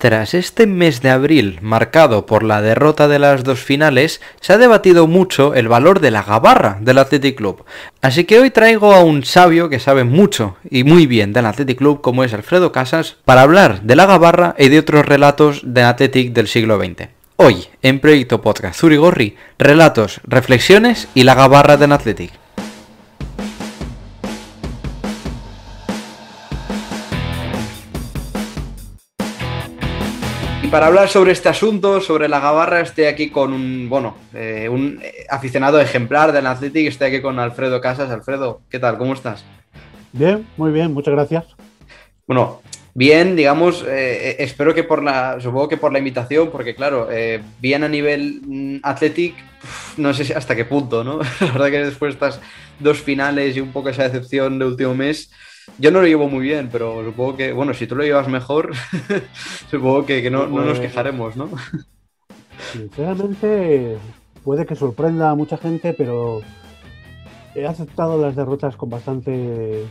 Tras este mes de abril marcado por la derrota de las dos finales, se ha debatido mucho el valor de la gabarra del Athletic Club. Así que hoy traigo a un sabio que sabe mucho y muy bien del Athletic Club, como es Alfredo Casas, para hablar de la gabarra y de otros relatos de Athletic del siglo XX. Hoy, en Proyecto Podcast Zurigorri, relatos, reflexiones y la gabarra del Athletic. Para hablar sobre este asunto, sobre la gabarra, estoy aquí con un aficionado ejemplar del Athletic. Estoy aquí con Alfredo Casas. Alfredo, ¿qué tal? ¿Cómo estás? Bien, muy bien, muchas gracias. Bueno, bien, digamos, espero que supongo que por la invitación, porque claro, bien a nivel Athletic, no sé hasta qué punto, ¿no? La verdad que después de estas dos finales y un poco esa decepción de último mes, yo no lo llevo muy bien, pero supongo que, bueno, si tú lo llevas mejor, supongo que no nos quejaremos, ¿no? Sinceramente, puede que sorprenda a mucha gente, pero he aceptado las derrotas con bastante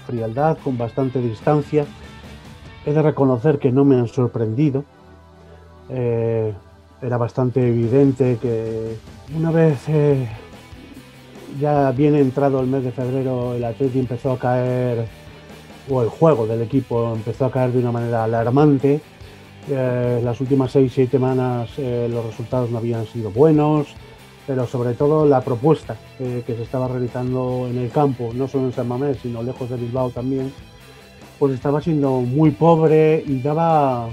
frialdad, con bastante distancia. He de reconocer que no me han sorprendido. Era bastante evidente que una vez ya bien entrado el mes de febrero, el Atleti empezó a caer, o el juego del equipo empezó a caer de una manera alarmante. Las últimas 6-7 semanas los resultados no habían sido buenos, pero sobre todo la propuesta que se estaba realizando en el campo, no solo en San Mamés, sino lejos de Bilbao también, pues estaba siendo muy pobre y daba,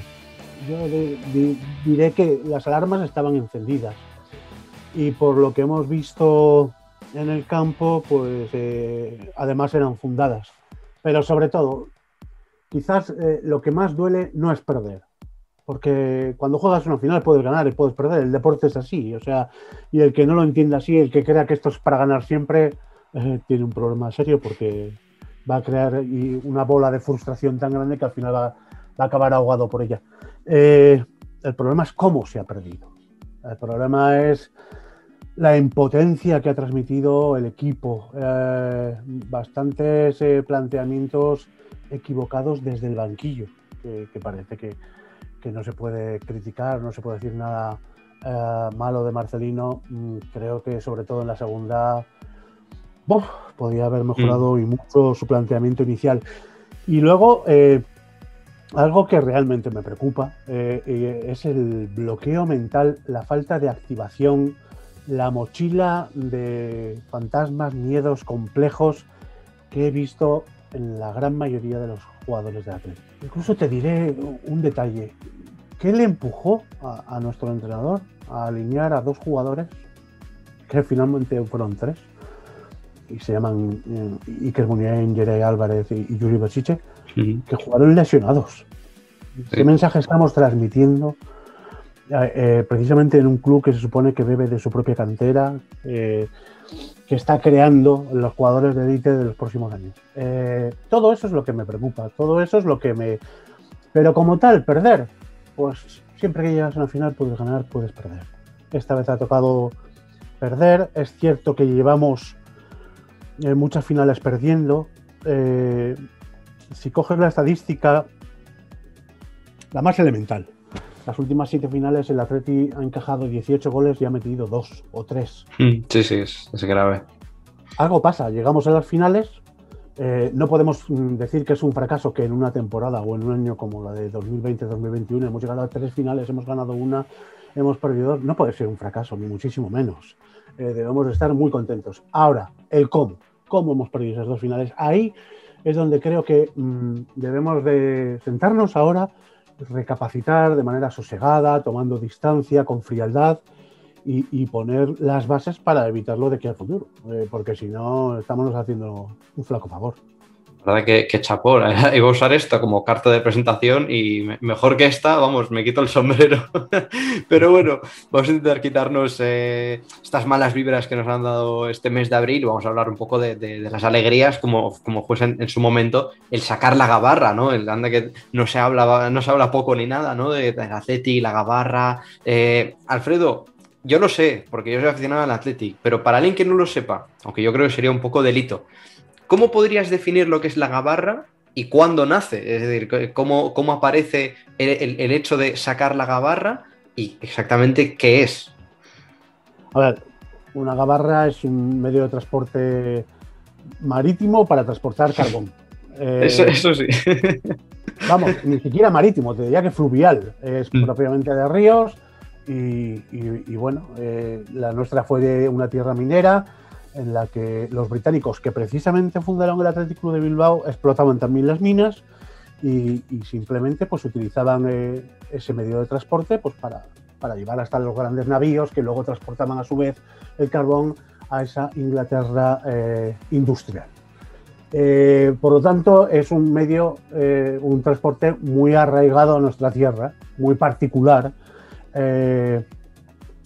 diré que las alarmas estaban encendidas. Y por lo que hemos visto en el campo, pues además eran fundadas. Pero sobre todo, quizás lo que más duele no es perder. Porque cuando juegas una final puedes ganar y puedes perder. El deporte es así. O sea, y el que no lo entienda así, el que crea que esto es para ganar siempre, tiene un problema serio porque va a crear una bola de frustración tan grande que al final va a acabar ahogado por ella. El problema es cómo se ha perdido. El problema es la impotencia que ha transmitido el equipo. Bastantes planteamientos equivocados desde el banquillo, que parece que no se puede criticar, no se puede decir nada malo de Marcelino. Creo que sobre todo en la segunda podía haber mejorado y mucho su planteamiento inicial. Y luego algo que realmente me preocupa es el bloqueo mental, la falta de activación, la mochila de fantasmas, miedos, complejos que he visto en la gran mayoría de los jugadores de Athletic. Incluso te diré un detalle. ¿Qué le empujó a nuestro entrenador a alinear a dos jugadores, que finalmente fueron tres, y se llaman Iker Muniain, Yerey Álvarez y Yuri Berchiche, que jugaron lesionados? ¿Qué mensaje estamos transmitiendo precisamente en un club que se supone que bebe de su propia cantera, que está creando los jugadores de élite de los próximos años? Todo eso es lo que me preocupa, todo eso es lo que me... Pero como tal, perder, pues siempre que llegas a una final puedes ganar, puedes perder. Esta vez ha tocado perder. Es cierto que llevamos muchas finales perdiendo. Si coges la estadística, la más elemental, las últimas 7 finales el Atleti ha encajado 18 goles y ha metido 2 o 3. Sí, es grave. Algo pasa, llegamos a las finales. No podemos decir que es un fracaso que en una temporada o en un año como la de 2020-2021 hemos llegado a 3 finales, hemos ganado una, hemos perdido 2. No puede ser un fracaso, ni muchísimo menos. Debemos estar muy contentos. Ahora, el cómo hemos perdido esas 2 finales. Ahí es donde creo que debemos de sentarnos ahora, recapacitar de manera sosegada, tomando distancia, con frialdad, y poner las bases para evitarlo de aquí al futuro, porque si no estamos haciendo un flaco favor. La verdad que chapó, iba a usar esto como carta de presentación y mejor que esta, vamos, me quito el sombrero. Pero bueno, vamos a intentar quitarnos estas malas vibras que nos han dado este mes de abril. Vamos a hablar un poco de las alegrías, como fue en su momento el sacar la gabarra, ¿no? El anda que no se habla poco ni nada, ¿no? De Athletic, la gabarra. Alfredo, yo lo sé, porque yo soy aficionado al Athletic, pero para alguien que no lo sepa, aunque yo creo que sería un poco delito, ¿cómo podrías definir lo que es la gabarra y cuándo nace, es decir, cómo aparece el hecho de sacar la gabarra y exactamente qué es. A ver, una gabarra es un medio de transporte marítimo para transportar carbón. Eso sí. Vamos, ni siquiera marítimo, te diría que fluvial. Es propiamente de ríos y bueno, la nuestra fue de una tierra minera en la que los británicos, que precisamente fundaron el Athletic Club de Bilbao, explotaban también las minas y simplemente pues utilizaban ese medio de transporte pues para llevar hasta los grandes navíos que luego transportaban a su vez el carbón a esa Inglaterra industrial. Por lo tanto, es un medio, un transporte muy arraigado a nuestra tierra, muy particular,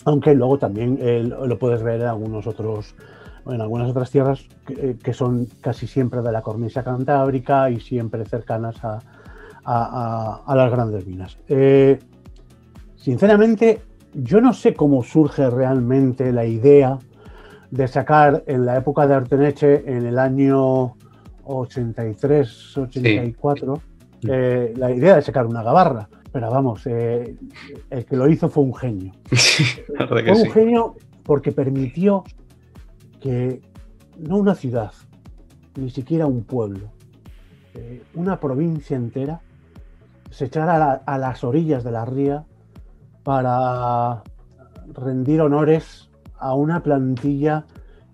aunque luego también lo puedes ver en algunas otras tierras que son casi siempre de la cornisa cantábrica y siempre cercanas a las grandes minas. Sinceramente, yo no sé cómo surge realmente la idea de sacar en la época de Arteneche, en el año 83, 84, sí. La idea de sacar una gabarra. Pero vamos, el que lo hizo fue un genio. Fue un genio porque permitió que no una ciudad, ni siquiera un pueblo, una provincia entera se echara a las orillas de la ría para rendir honores a una plantilla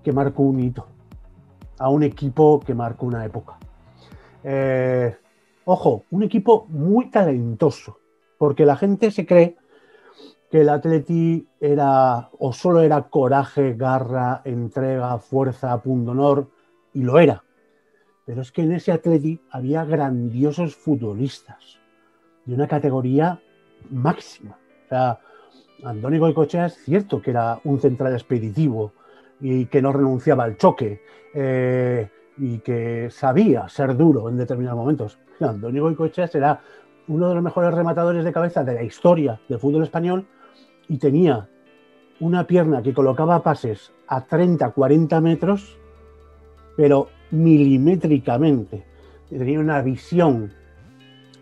que marcó un hito, a un equipo que marcó una época. Ojo, un equipo muy talentoso, porque la gente se cree que el Atleti era o solo era coraje, garra, entrega, fuerza, pundonor, y lo era. Pero es que en ese Atleti había grandiosos futbolistas de una categoría máxima. O sea, Andoni Goicoechea es cierto que era un central expeditivo y que no renunciaba al choque y que sabía ser duro en determinados momentos. Andoni Goicoechea era uno de los mejores rematadores de cabeza de la historia del fútbol español y tenía una pierna que colocaba pases a 30, 40 metros, pero milimétricamente. Tenía una visión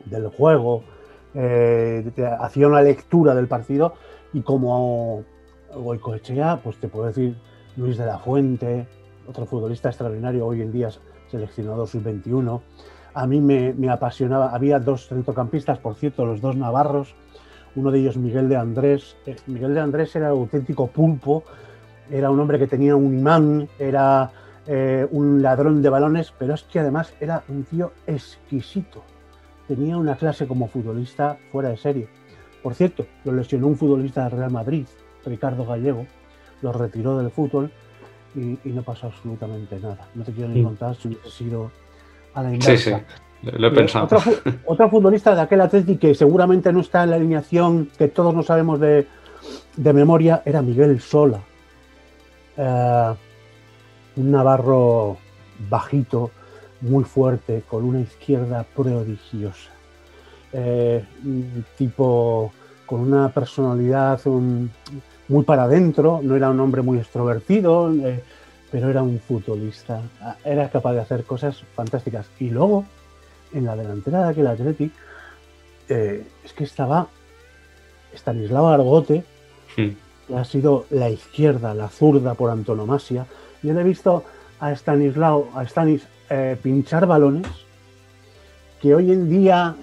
del juego, hacía una lectura del partido y como Goicoechea, pues te puedo decir Luis de la Fuente, otro futbolista extraordinario, hoy en día seleccionador sub-21. A mí me apasionaba, había dos centrocampistas, por cierto, los dos navarros, uno de ellos Miguel de Andrés. Miguel de Andrés era un auténtico pulpo, era un hombre que tenía un imán, era un ladrón de balones, pero es que además era un tío exquisito. Tenía una clase como futbolista fuera de serie. Por cierto, lo lesionó un futbolista del Real Madrid, Ricardo Gallego, lo retiró del fútbol y no pasó absolutamente nada. No te quiero ni contar si hubiese sido a la inversa. Sí, lo he pensado. Otro futbolista de aquel Atleti que seguramente no está en la alineación, que todos no sabemos de memoria, era Miguel Sola. Un navarro bajito, muy fuerte, con una izquierda prodigiosa. Un tipo con una personalidad muy para adentro, no era un hombre muy extrovertido, pero era un futbolista, era capaz de hacer cosas fantásticas. Y luego, en la delantera de aquel Athletic, es que estaba Stanislao Argote, que ha sido la izquierda, la zurda por antonomasia. Yo le he visto a Stanis pinchar balones que hoy en día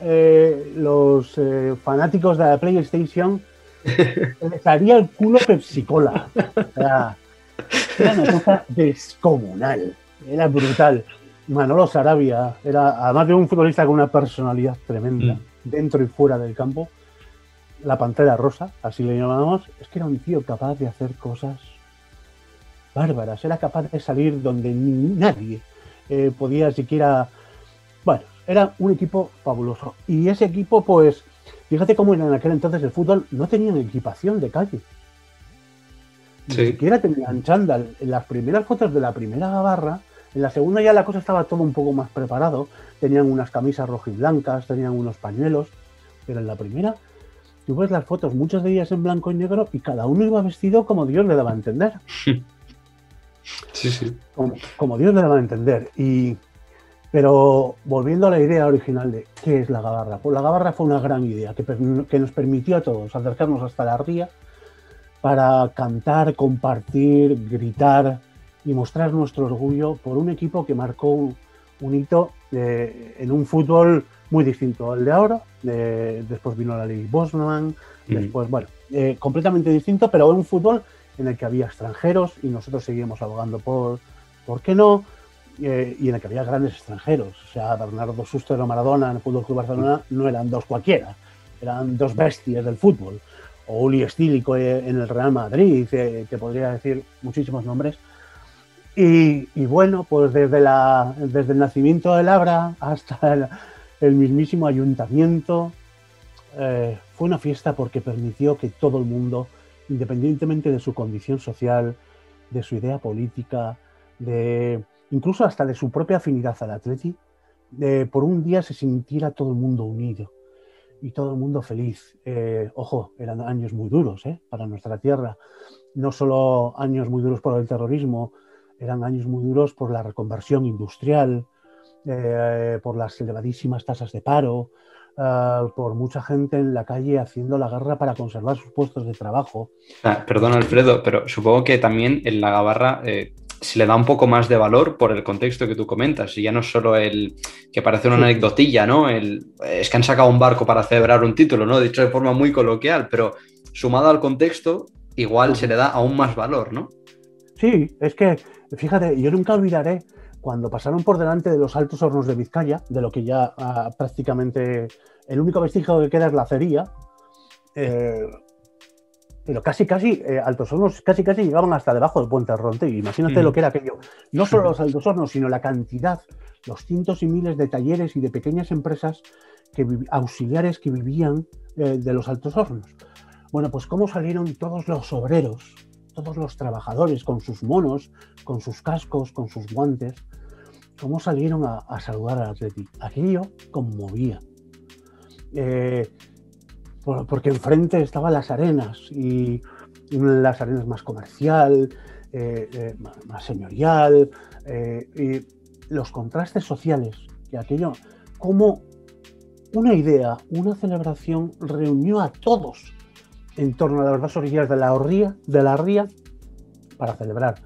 los fanáticos de la PlayStation les haría el culo Pepsi-Cola. O sea, era una cosa descomunal, era brutal. Manolo Sarabia era, además de un futbolista con una personalidad tremenda, dentro y fuera del campo, la Pantera Rosa, así le llamábamos, es que era un tío capaz de hacer cosas bárbaras, era capaz de salir donde nadie podía siquiera... Bueno, era un equipo fabuloso. Y ese equipo, pues, fíjate cómo en aquel entonces el fútbol no tenían equipación de calle. Ni siquiera tenían chándal. En las primeras fotos de la primera gabarra, en la segunda ya la cosa estaba todo un poco más preparado. Tenían unas camisas rojiblancas, tenían unos pañuelos. Pero en la primera, tú ves las fotos, muchas de ellas en blanco y negro, y cada uno iba vestido como Dios le daba a entender. Sí. Como Dios le daba a entender. Y Pero volviendo a la idea original de qué es la Gabarra, pues la Gabarra fue una gran idea que nos permitió a todos acercarnos hasta la ría para cantar, compartir, gritar y mostrar nuestro orgullo por un equipo que marcó un hito en un fútbol muy distinto al de ahora. Después vino la Ley Bosman, después, bueno, completamente distinto, pero un fútbol en el que había extranjeros y nosotros seguíamos abogando por qué no, y en el que había grandes extranjeros. O sea, Bernardo Sustер o Maradona en el Fútbol Club Barcelona no eran dos cualquiera, eran dos bestias del fútbol. O Uli Stílico en el Real Madrid, que podría decir muchísimos nombres. Y bueno, pues desde el nacimiento del Abra hasta el mismísimo ayuntamiento, fue una fiesta porque permitió que todo el mundo, independientemente de su condición social, de su idea política, incluso hasta de su propia afinidad al Atleti, por un día se sintiera todo el mundo unido y todo el mundo feliz. Ojo, eran años muy duros para nuestra tierra. No solo años muy duros por el terrorismo, eran años muy duros por la reconversión industrial, por las elevadísimas tasas de paro, por mucha gente en la calle haciendo la guerra para conservar sus puestos de trabajo. Perdón, Alfredo, pero supongo que también en la Gabarra se le da un poco más de valor por el contexto que tú comentas, y ya no es solo el que parece una anecdotilla, ¿no? Es que han sacado un barco para celebrar un título, ¿no? Dicho de forma muy coloquial, pero sumado al contexto, igual se le da aún más valor, ¿no? Sí, es que, fíjate, yo nunca olvidaré cuando pasaron por delante de los Altos Hornos de Vizcaya, de lo que ya prácticamente el único vestigio que queda es la acería, pero casi, Altos Hornos casi llegaban hasta debajo del puente Arronte. Imagínate lo que era aquello. No solo los Altos Hornos, sino la cantidad, los cientos y miles de talleres y de pequeñas empresas auxiliares que vivían de los Altos Hornos. Bueno, pues cómo salieron todos los obreros, todos los trabajadores con sus monos, con sus cascos, con sus guantes, cómo salieron a saludar al Atleti. Aquello conmovía. Porque enfrente estaban las arenas, y las arenas más comercial, más señorial, y los contrastes sociales, que aquello, como una idea, una celebración reunió a todos en torno a las dos orillas de la ría para celebrar,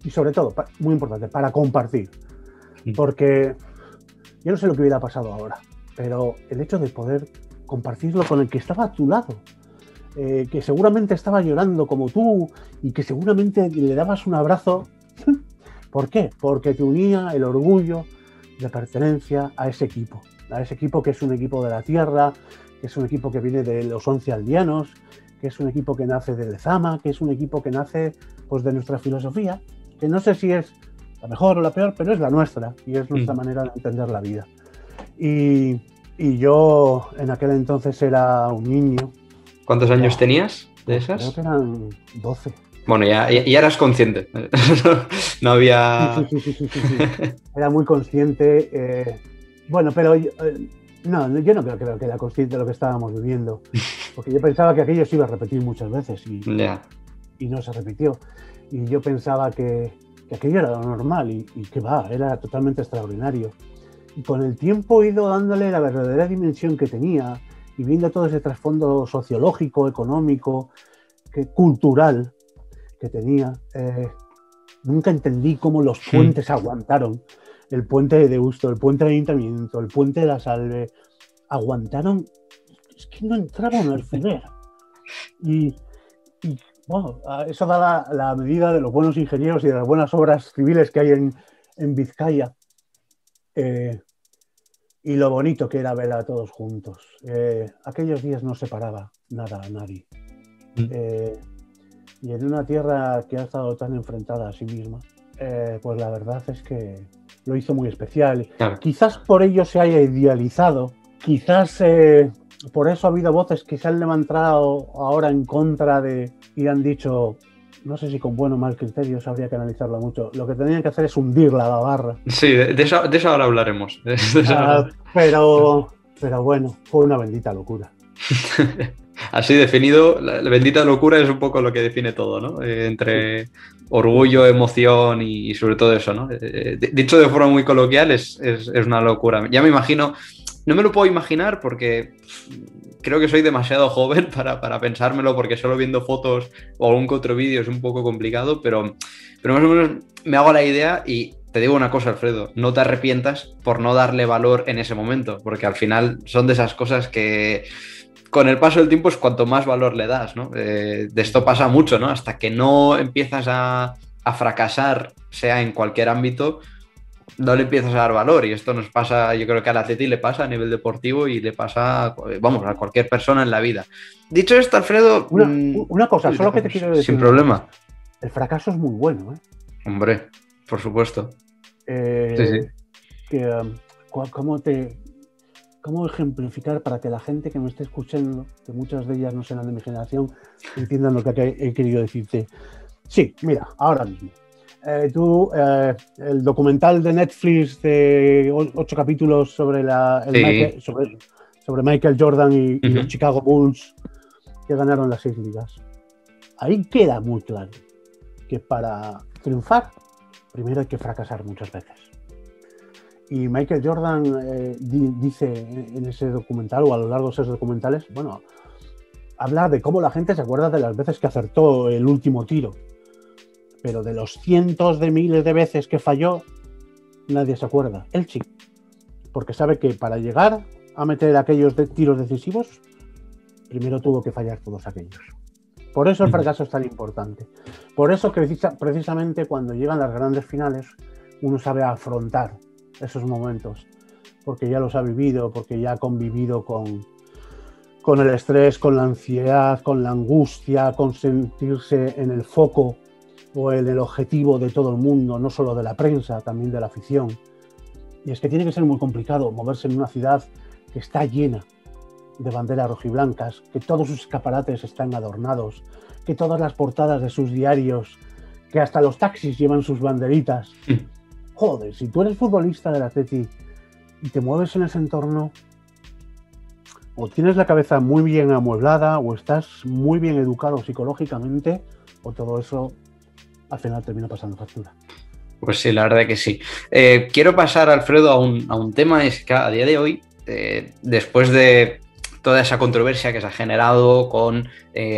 y sobre todo, muy importante, para compartir, porque yo no sé lo que hubiera pasado ahora, pero el hecho de poder compartirlo con el que estaba a tu lado, que seguramente estaba llorando como tú y que seguramente le dabas un abrazo. ¿Por qué? Porque te unía el orgullo de pertenencia a ese equipo que es un equipo de la tierra, que es un equipo que viene de los 11 aldeanos, que es un equipo que nace de Lezama, que es un equipo que nace pues de nuestra filosofía, que no sé si es la mejor o la peor, pero es la nuestra y es nuestra manera de entender la vida. Y yo en aquel entonces era un niño. ¿Cuántos años tenías de esas? Creo que eran 12. Bueno, ya eras consciente. No había... Sí. Era muy consciente. Bueno, pero yo no creo que era consciente de lo que estábamos viviendo. Porque yo pensaba que aquello se iba a repetir muchas veces y no se repitió. Y yo pensaba que aquello era lo normal y que era totalmente extraordinario. Y con el tiempo he ido dándole la verdadera dimensión que tenía y viendo todo ese trasfondo sociológico, económico, cultural que tenía. Nunca entendí cómo los puentes aguantaron. El puente de Deusto, el puente de Ayuntamiento, el puente de la Salve, aguantaron. Es que no entraba un alfiler. Y bueno, eso da la medida de los buenos ingenieros y de las buenas obras civiles que hay en Vizcaya. Y lo bonito que era ver a todos juntos. Aquellos días no separaba nada a nadie. Y en una tierra que ha estado tan enfrentada a sí misma, pues la verdad es que lo hizo muy especial. Claro. Quizás por ello se haya idealizado, quizás por eso ha habido voces que se han levantado ahora en contra y han dicho, no sé si con buen o mal criterio, habría que analizarlo mucho. Lo que tenían que hacer es hundir la Gabarra. Sí, de eso ahora hablaremos. Pero bueno, fue una bendita locura. Así definido, la bendita locura es un poco lo que define todo, ¿no? Entre orgullo, emoción y sobre todo eso, ¿no? Dicho de forma muy coloquial, es una locura. Ya me imagino, no me lo puedo imaginar porque creo que soy demasiado joven para pensármelo, porque solo viendo fotos o algún que otro vídeo es un poco complicado, pero más o menos me hago la idea y te digo una cosa, Alfredo, no te arrepientas por no darle valor en ese momento, porque al final son de esas cosas que con el paso del tiempo es cuanto más valor le das, ¿no? De esto pasa mucho, ¿no? Hasta que no empiezas a fracasar, sea en cualquier ámbito, no le empiezas a dar valor. Y esto nos pasa, yo creo que al atleti le pasa a nivel deportivo y le pasa, vamos, a cualquier persona en la vida. Dicho esto, Alfredo... Una cosa, solo que te quiero decir. Sin problema. El fracaso es muy bueno, ¿eh? Hombre, por supuesto. Sí. ¿Cómo ejemplificar para que la gente que me esté escuchando, que muchas de ellas no serán de mi generación, entiendan lo que he querido decirte? Sí, mira, ahora mismo. El documental de Netflix de 8 capítulos sobre, sobre Michael Jordan y los Chicago Bulls que ganaron las 6 ligas. Ahí queda muy claro que para triunfar, primero hay que fracasar muchas veces. Y Michael Jordan dice en ese documental, o a lo largo de esos documentales, bueno, habla de cómo la gente se acuerda de las veces que acertó el último tiro, pero de los cientos de miles de veces que falló, nadie se acuerda. Él sí, porque sabe que para llegar a meter aquellos tiros decisivos, primero tuvo que fallar todos aquellos. Por eso el fracaso es tan importante. Por eso precisamente cuando llegan las grandes finales, uno sabe afrontar esos momentos, porque ya los ha vivido, porque ya ha convivido con el estrés, con la ansiedad, con la angustia, con sentirse en el foco o en el objetivo de todo el mundo, no solo de la prensa, también de la afición. Y es que tiene que ser muy complicado moverse en una ciudad que está llena de banderas rojiblancas, que todos sus escaparates están adornados, que todas las portadas de sus diarios, que hasta los taxis llevan sus banderitas. Joder, si tú eres futbolista del Atleti y te mueves en ese entorno, o tienes la cabeza muy bien amueblada, o estás muy bien educado psicológicamente, o todo eso al final termina pasando factura. Pues sí, la verdad que sí. Quiero pasar, Alfredo, a un tema, es que a día de hoy, después de toda esa controversia que se ha generado con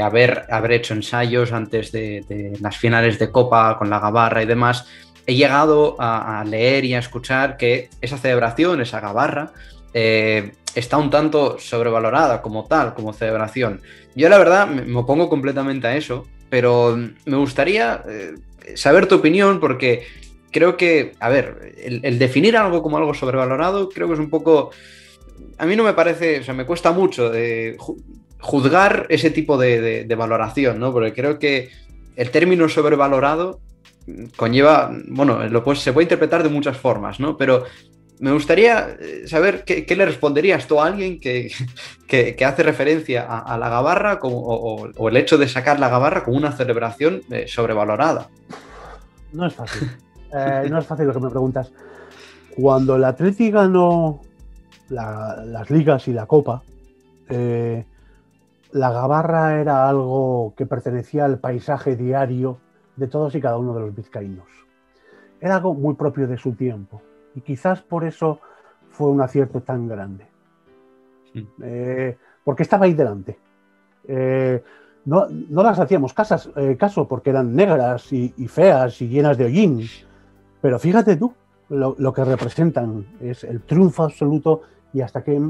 haber hecho ensayos antes de las finales de Copa con la gabarra y demás, he llegado a leer y a escuchar que esa celebración, esa gabarra, está un tanto sobrevalorada como tal, como celebración. Yo la verdad me opongo completamente a eso, pero me gustaría saber tu opinión, porque creo que, a ver, el definir algo como algo sobrevalorado creo que es un poco... A mí no me parece, o sea, me cuesta mucho juzgar ese tipo de valoración, ¿no? Porque creo que el término sobrevalorado conlleva, bueno, se puede interpretar de muchas formas, ¿no? Pero me gustaría saber qué le responderías tú a alguien que hace referencia a la gabarra o el hecho de sacar la gabarra como una celebración sobrevalorada. No es fácil. No es fácil lo que me preguntas. Cuando el Atleti ganó las ligas y la Copa, la gabarra era algo que pertenecía al paisaje diario de todos y cada uno de los vizcaínos. Era algo muy propio de su tiempo y quizás por eso fue un acierto tan grande. Sí. Porque estaba ahí delante. No las hacíamos caso porque eran negras y feas y llenas de hollín, pero fíjate tú lo que representan, es el triunfo absoluto y hasta qué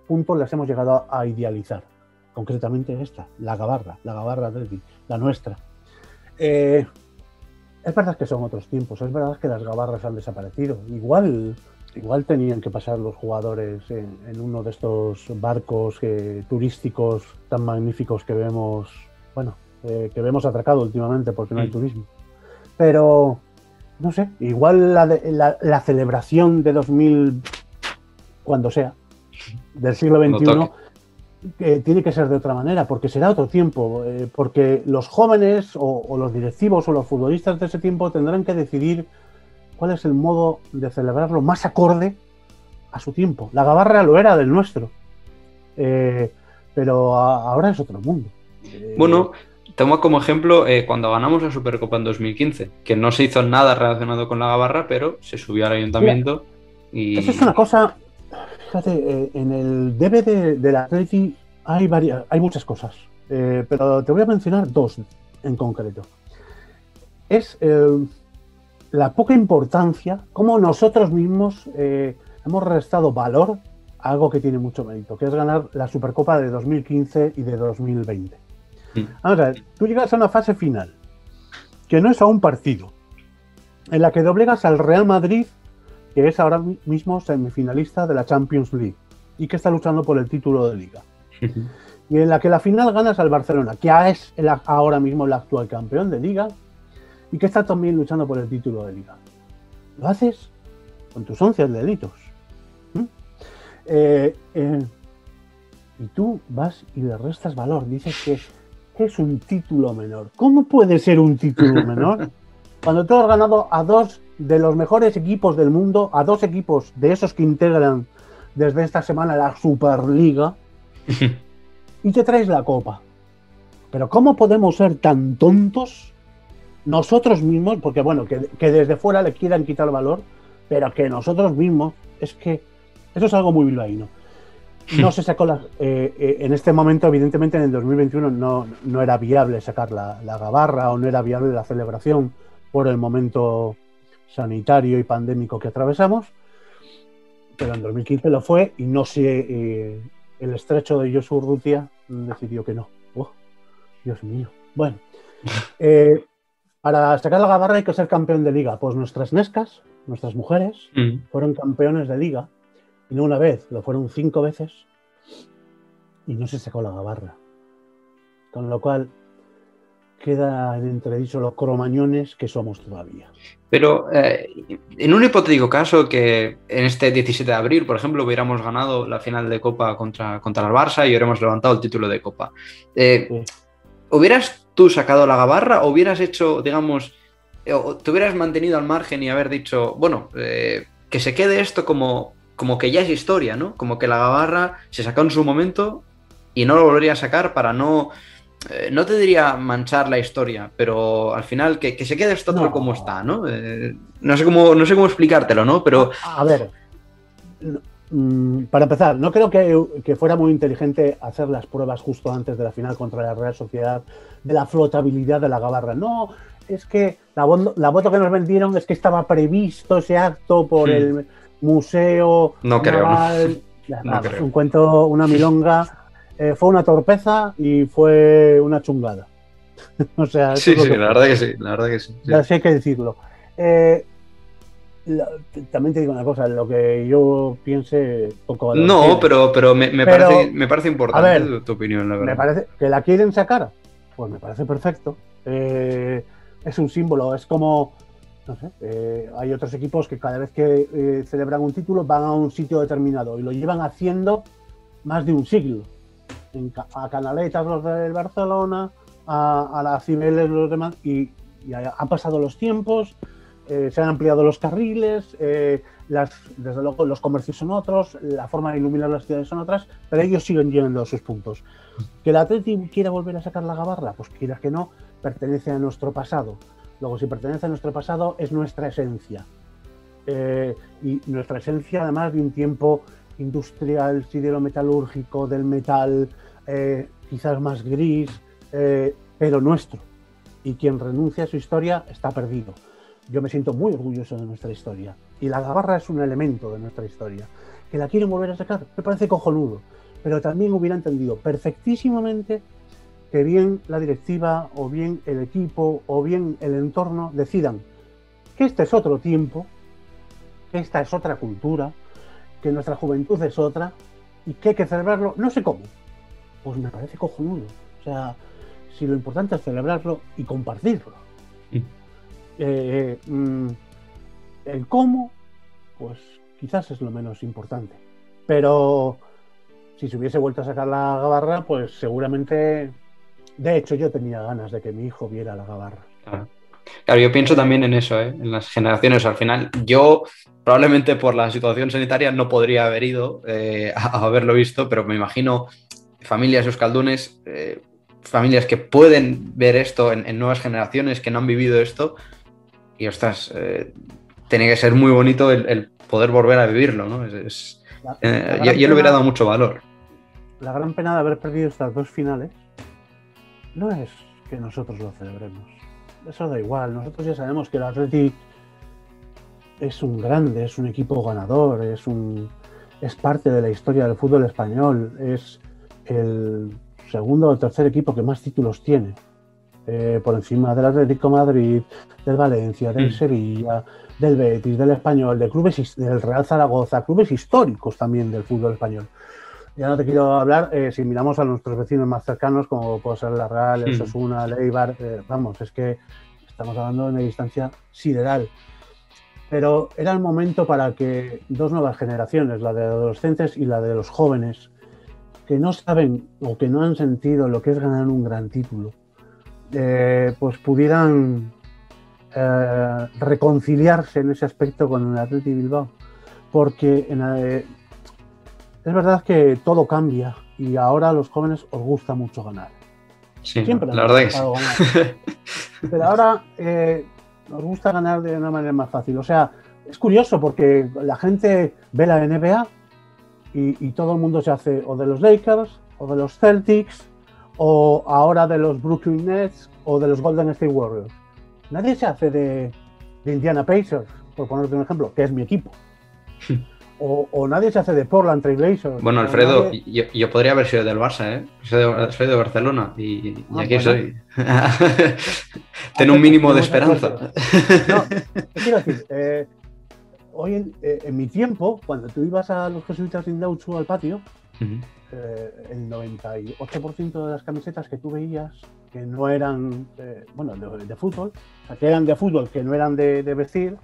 punto las hemos llegado a idealizar. Concretamente esta, la gabarra Atleti, la nuestra. Es verdad que son otros tiempos, es verdad que las gabarras han desaparecido. Igual tenían que pasar los jugadores en uno de estos barcos turísticos tan magníficos que vemos, que vemos atracado últimamente porque no hay turismo. Pero, no sé, igual la celebración de 2000, cuando sea, del siglo XXI, tiene que ser de otra manera, porque será otro tiempo, porque los jóvenes o los directivos o los futbolistas de ese tiempo tendrán que decidir cuál es el modo de celebrarlo más acorde a su tiempo. La gabarra lo era del nuestro, pero pero ahora es otro mundo. Bueno, tomo como ejemplo cuando ganamos la Supercopa en 2015, que no se hizo nada relacionado con la gabarra, pero se subió al ayuntamiento. Mira, esa es una cosa, fíjate, en el DVD del Atleti hay muchas cosas, pero te voy a mencionar dos en concreto. Es la poca importancia, cómo nosotros mismos hemos restado valor a algo que tiene mucho mérito, que es ganar la Supercopa de 2015 y de 2020. Vamos a ver, tú llegas a una fase final, que no es a un partido, en la que doblegas al Real Madrid, que es ahora mismo semifinalista de la Champions League y que está luchando por el título de Liga. Y en la que la final ganas al Barcelona, que es ahora mismo el actual campeón de Liga y que está también luchando por el título de Liga. Lo haces con tus 11 delitos. Y tú vas y le restas valor. Dices que es un título menor. ¿Cómo puede ser un título menor cuando tú has ganado a dos de los mejores equipos del mundo, a dos equipos de esos que integran desde esta semana la Superliga y te traes la copa? Pero ¿cómo podemos ser tan tontos nosotros mismos? Porque bueno, que desde fuera le quieran quitar valor, pero que nosotros mismos, es que eso es algo muy bilbaíno. No se sacó en este momento, evidentemente en el 2021 no era viable sacar la gabarra, o no era viable la celebración por el momento sanitario y pandémico que atravesamos, pero en 2015 lo fue, y no sé, el estrecho de Josu Urrutia decidió que no. Oh, Dios mío. Bueno, para sacar la gabarra hay que ser campeón de liga. Pues nuestras nescas, nuestras mujeres, fueron campeones de liga, y no una vez, lo fueron 5 veces, y no se sacó la gabarra. Con lo cual queda en entredicho los cromañones que somos todavía. Pero en un hipotético caso que en este 17 de abril, por ejemplo, hubiéramos ganado la final de Copa contra el Barça y hubiéramos levantado el título de Copa, Sí. ¿hubieras tú sacado la gabarra o hubieras hecho, digamos, o te hubieras mantenido al margen y haber dicho, bueno, que se quede esto como que ya es historia, ¿no? Como que la gabarra se sacó en su momento y no lo volvería a sacar para no te diría manchar la historia, pero al final que se quede esto tal como está, ¿no? No sé cómo explicártelo, ¿no? Pero a ver, para empezar, no creo que fuera muy inteligente hacer las pruebas justo antes de la final contra la Real Sociedad de la flotabilidad de la gabarra. No, es que la foto que nos vendieron es que estaba previsto ese acto por el museo no creo, naval. No creo. Un cuento, una milonga. Fue una torpeza y fue una chungada. O sea, sí, la verdad que sí. Así hay que decirlo. También te digo una cosa, lo que yo piense poco valor no, tiene. pero me parece importante, a ver, tu opinión, la verdad. Me parece que la quieren sacar, pues me parece perfecto. Es un símbolo, es como, no sé, hay otros equipos que cada vez que celebran un título van a un sitio determinado y lo llevan haciendo más de un siglo. A Canaletas los del Barcelona, a la Cibeles los demás, y han pasado los tiempos, se han ampliado los carriles, desde luego los comercios son otros, la forma de iluminar las ciudades son otras, pero ellos siguen llenando sus puntos. ¿Que el Atleti quiera volver a sacar la gabarra? Pues quieras que no, pertenece a nuestro pasado. Luego, si pertenece a nuestro pasado, es nuestra esencia. Y nuestra esencia, además de un tiempo industrial, siderometalúrgico, del metal, quizás más gris, pero nuestro. Y quien renuncia a su historia está perdido. Yo me siento muy orgulloso de nuestra historia. Y la gabarra es un elemento de nuestra historia. ¿Que la quieren volver a sacar? Me parece cojonudo. Pero también hubiera entendido perfectísimamente que bien la directiva, o bien el equipo, o bien el entorno decidan que este es otro tiempo, que esta es otra cultura, que nuestra juventud es otra y que hay que celebrarlo, no sé cómo. Pues me parece cojonudo. O sea, si lo importante es celebrarlo y compartirlo. El cómo, pues quizás es lo menos importante. Pero si se hubiese vuelto a sacar la gabarra, pues seguramente... De hecho, yo tenía ganas de que mi hijo viera la gabarra. Claro, yo pienso también en eso, en las generaciones. Al final, yo probablemente por la situación sanitaria no podría haber ido a haberlo visto, pero me imagino familias euskaldunes, familias que pueden ver esto en nuevas generaciones que no han vivido esto, y ostras, tiene que ser muy bonito el poder volver a vivirlo, ¿no? Yo le hubiera dado mucho valor. La gran pena de haber perdido estas dos finales no es que nosotros lo celebremos. Eso da igual. Nosotros ya sabemos que el Athletic es un grande, es un equipo ganador, es parte de la historia del fútbol español, es el segundo o tercer equipo que más títulos tiene, por encima del Atlético de Madrid, del Valencia, del Sevilla, del Betis, del Español, de clubes, del Real Zaragoza, clubes históricos también del fútbol español. Ya no te quiero hablar, si miramos a nuestros vecinos más cercanos, como puede ser la Real, el Osasuna, el Eibar, vamos, es que estamos hablando de una distancia sideral. Pero era el momento para que dos nuevas generaciones, la de adolescentes y la de los jóvenes, que no saben o que no han sentido lo que es ganar un gran título, pues pudieran reconciliarse en ese aspecto con el Athletic Bilbao. Porque es verdad que todo cambia y ahora a los jóvenes os gusta mucho ganar. Sí, siempre la verdad que sí. Ganar. Pero ahora nos gusta ganar de una manera más fácil. O sea, es curioso porque la gente ve la NBA y todo el mundo se hace o de los Lakers o de los Celtics o ahora de los Brooklyn Nets o de los Golden State Warriors. Nadie se hace de Indiana Pacers, por ponerte un ejemplo, que es mi equipo. O nadie se hace de Portland Trail Blazers. Bueno, Alfredo, nadie... yo podría haber sido del Barça, ¿eh? Soy de Barcelona y aquí soy. Tengo un mínimo de esperanza. No, quiero decir, hoy en mi tiempo, cuando tú ibas a los jesuitas de Indautxu al patio, el 98% de las camisetas que tú veías que no eran de fútbol, o sea, que eran de fútbol, que no eran de vestir,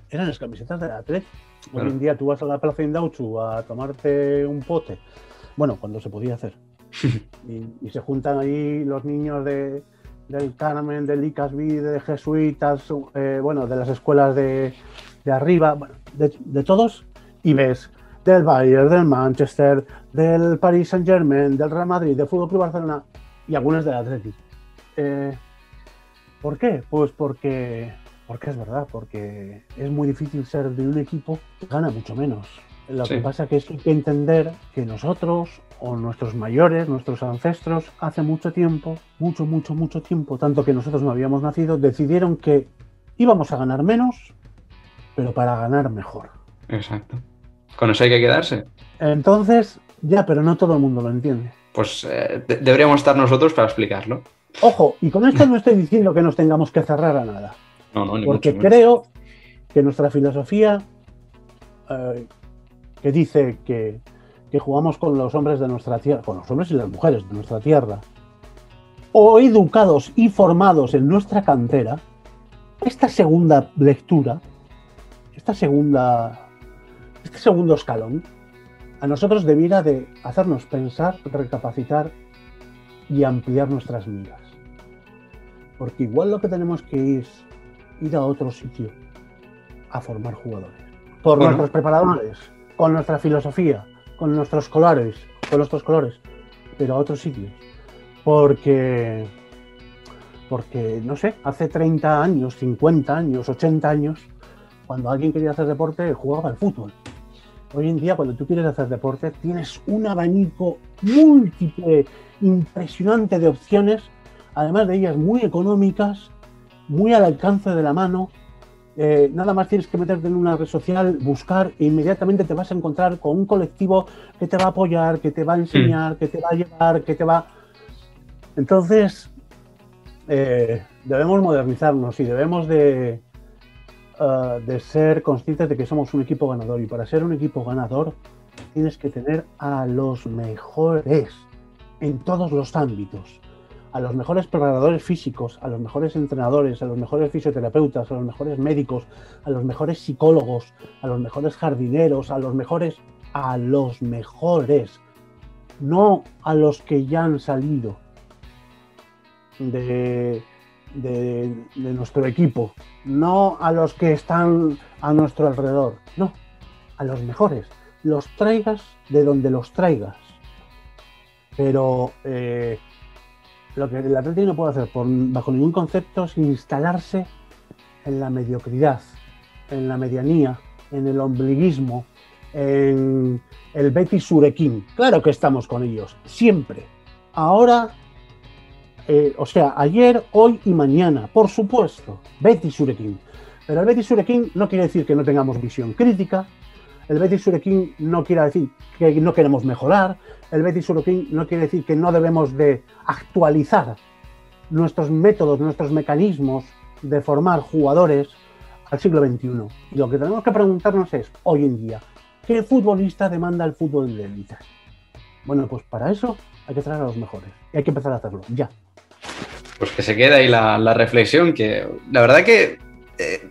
eran las camisetas del Athletic. Hoy en día tú vas a la plaza de Indautxu a tomarte un pote, bueno, cuando se podía hacer, y se juntan ahí los niños del Carmen, del ICASB, de jesuitas, de las escuelas de arriba, bueno, de todos, y ves del Bayern, del Manchester, del Paris Saint-Germain, del Real Madrid, del Fútbol Club Barcelona y algunos del Athletic. ¿Por qué? Pues porque es verdad, porque es muy difícil ser de un equipo que gana mucho menos. Lo que pasa es que hay que entender que nosotros, o nuestros mayores, nuestros ancestros, hace mucho tiempo, mucho tiempo, tanto que nosotros no habíamos nacido, decidieron que íbamos a ganar menos, pero para ganar mejor. Exacto. Con eso hay que quedarse. Entonces, pero no todo el mundo lo entiende. Pues deberíamos estar nosotros para explicarlo. Ojo, y con esto no estoy diciendo que nos tengamos que cerrar a nada. No, ni porque mucho, creo que nuestra filosofía, que dice que jugamos con los hombres de nuestra tierra, con los hombres y las mujeres de nuestra tierra, o educados y formados en nuestra cantera, esta segunda lectura, este segundo escalón, a nosotros debiera de hacernos pensar, recapacitar y ampliar nuestras miras. Porque igual lo que tenemos que es ir a otro sitio a formar jugadores. Por nuestros preparadores, con nuestra filosofía, con nuestros colores, pero a otros sitios. Porque no sé, hace 30 años, 50 años, 80 años, cuando alguien quería hacer deporte, jugaba al fútbol. Hoy en día, cuando tú quieres hacer deporte, tienes un abanico múltiple, impresionante de opciones, además de ellas muy económicas, muy al alcance de la mano. Nada más tienes que meterte en una red social, buscar e inmediatamente te vas a encontrar con un colectivo que te va a apoyar, que te va a enseñar, que te va a llevar, que te va... Entonces, debemos modernizarnos y debemos de ser conscientes de que somos un equipo ganador, y para ser un equipo ganador tienes que tener a los mejores en todos los ámbitos. A los mejores preparadores físicos, a los mejores entrenadores, a los mejores fisioterapeutas, a los mejores médicos, a los mejores psicólogos, a los mejores jardineros, a los mejores, no a los que ya han salido de nuestro equipo, no a los que están a nuestro alrededor, no, a los mejores. Los traigas de donde los traigas. Pero lo que el Atleti no puede hacer bajo ningún concepto es instalarse en la mediocridad, en la medianía, en el ombliguismo, en el Betis Surequín. Claro que estamos con ellos, siempre. Ahora, o sea, ayer, hoy y mañana, por supuesto, Betis Surequín. Pero el Betis Surequín no quiere decir que no tengamos visión crítica. El Betis Surequín no quiere decir que no queremos mejorar. El Betis Surequín no quiere decir que no debemos de actualizar nuestros métodos, nuestros mecanismos de formar jugadores al siglo XXI. Y lo que tenemos que preguntarnos es, hoy en día, ¿qué futbolista demanda el fútbol de élite? Bueno, pues para eso hay que traer a los mejores. Y hay que empezar a hacerlo, ya. Pues que se quede ahí la reflexión, que la verdad que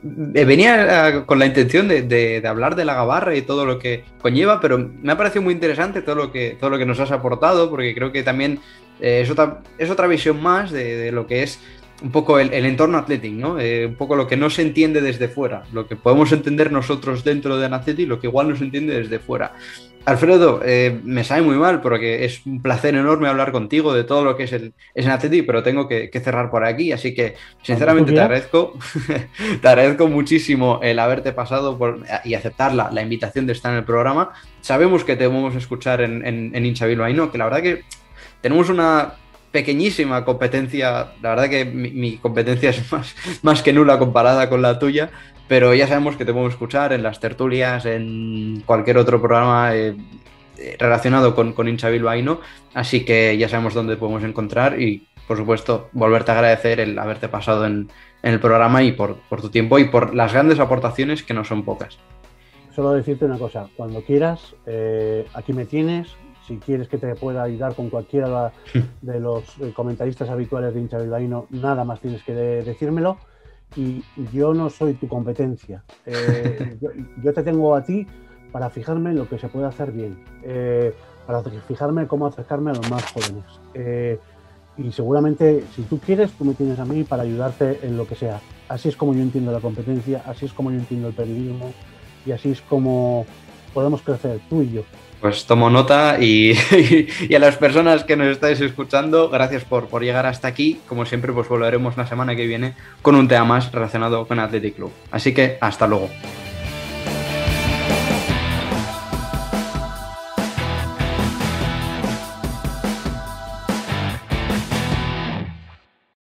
venía con la intención de hablar de la gabarra y todo lo que conlleva, pero me ha parecido muy interesante todo lo que nos has aportado, porque creo que también es otra visión más de lo que es un poco el entorno Athletic, ¿no? Un poco lo que no se entiende desde fuera, lo que podemos entender nosotros dentro del Athletic, lo que igual no se entiende desde fuera. Alfredo, me sabe muy mal porque es un placer enorme hablar contigo de todo lo que es el Athletic, pero tengo que cerrar por aquí, así que sinceramente te agradezco muchísimo el haberte pasado y aceptar la invitación de estar en el programa. Sabemos que te vamos a escuchar en Hincha Bilbaíno, que la verdad que tenemos una pequeñísima competencia, la verdad que mi competencia es más que nula comparada con la tuya, pero ya sabemos que te podemos escuchar en las tertulias, en cualquier otro programa relacionado con Hincha Bilbaíno, así que ya sabemos dónde podemos encontrar y, por supuesto, volverte a agradecer el haberte pasado en el programa y por tu tiempo y por las grandes aportaciones que no son pocas. Solo decirte una cosa, cuando quieras, aquí me tienes. Si quieres que te pueda ayudar con cualquiera de los comentaristas habituales de Hincha Bilbaíno, nada más tienes que decírmelo. Y yo no soy tu competencia. Yo te tengo a ti para fijarme en lo que se puede hacer bien, para fijarme cómo acercarme a los más jóvenes. Y seguramente, si tú quieres, tú me tienes a mí para ayudarte en lo que sea. Así es como yo entiendo la competencia, así es como yo entiendo el periodismo y así es como podemos crecer tú y yo. Pues tomo nota y a las personas que nos estáis escuchando, gracias por llegar hasta aquí. Como siempre, pues volveremos la semana que viene con un tema más relacionado con Athletic Club. Así que hasta luego.